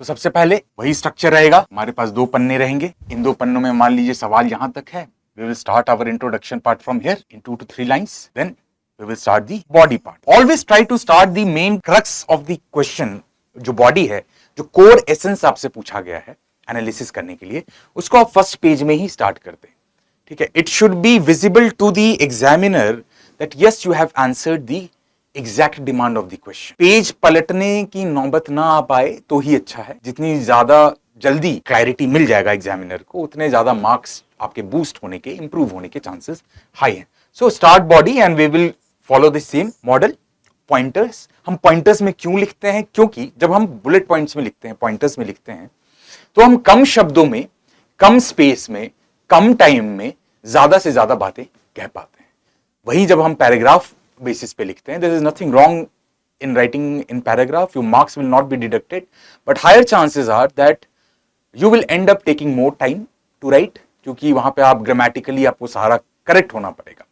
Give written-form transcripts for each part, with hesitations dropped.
तो सबसे पहले वही स्ट्रक्चर रहेगा, हमारे पास 2 पन्ने रहेंगे। इन 2 पन्नों में मान लीजिए सवाल यहां तक है। We will start our introduction part from here in 2 to 3 lines. Then we will start the body part. Always try to start the main crux of the question. जो बॉडी है, जो कोर एसेंस आपसे पूछा गया है analysis करने के लिए, उसको आप फर्स्ट पेज में ही स्टार्ट करते हैं। ठीक है, it should be visible to the examiner that yes you have answered the exact demand of the question. Page पलटने की नौबत ना आ पाए तो ही अच्छा है। जितनी ज्यादा जल्दी क्लैरिटी मिल जाएगा एग्जामिनर को, उतने ज्यादा मार्क्स आपके बूस्ट होने के, इंप्रूव होने के चांसेस हाई हैं। So start body and we will follow the same model. Pointers, हम पॉइंटर्स में क्यों लिखते हैं? क्योंकि जब हम बुलेट पॉइंट्स में लिखते हैं, पॉइंटर्स में लिखते हैं, तो हम कम शब्दों में, कम स्पेस में, कम टाइम में ज्यादा से ज्यादा बातें कह पाते हैं। वही जब हम पैराग्राफ बेसिस पे लिखते हैं, there is nothing wrong in writing in paragraph, your marks will not be deducted, but higher chances are that you will end up taking more time to write, क्योंकि वहां पे आप ग्रामेटिकली आपको सारा correct होना पड़ेगा।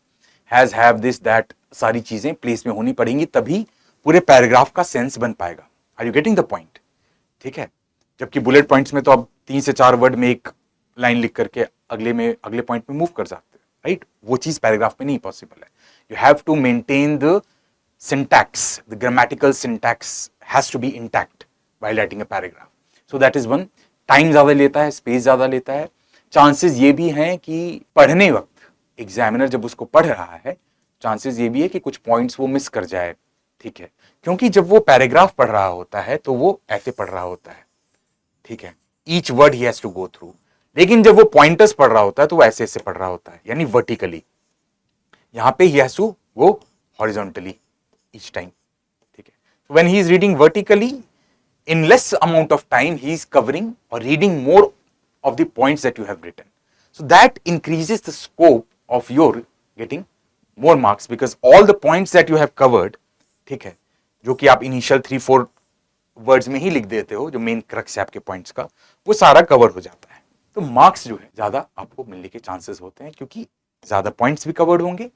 हैज, हैव, दिस, दैट, सारी चीजें प्लेस में होनी पड़ेंगी, तभी पूरे पैराग्राफ का सेंस बन पाएगा। Are you getting the point? ठीक है, जबकि बुलेट पॉइंट्स में तो आप 3 से 4 वर्ड में एक लाइन लिख करके अगले पॉइंट में मूव कर सकते हैं, राइट? वो चीज पैराग्राफ में नहीं पॉसिबल है। You have to maintain the syntax, the grammatical syntax has to be intact while writing a paragraph. So that is one. Time ज्यादा लेता है, स्पेस ज्यादा लेता है। चांसेस ये भी हैं कि पढ़ने वक्त एग्जामिनर जब उसको पढ़ रहा है, चांसेस ये भी है कि कुछ पॉइंट्स वो मिस कर जाए। ठीक है, क्योंकि जब वो पैराग्राफ पढ़ रहा होता है तो वो ऐसे पढ़ रहा होता है। ठीक है, ईच वर्ड ही हैज टू गो थ्रू। लेकिन जब वो पॉइंटर्स पढ़ रहा होता है तो वो ऐसे ऐसे पढ़ रहा होता है, यानी वर्टिकली। यहां पे ही has to go horizontally each time. ठीक है, so when he is reading vertically, in less amount of time he is covering or reading more of the points that you have written. So that increases the scope of your getting more marks, because all the points that you have covered, ठीक है, जो कि आप initial 3-4 words में ही लिख देते हो, जो मेन क्रक्स है आपके पॉइंट्स का, वो सारा कवर हो जाता है। तो मार्क्स जो है ज्यादा आपको मिलने के चांसेस होते हैं, क्योंकि ज्यादा पॉइंट्स भी कवर्ड होंगे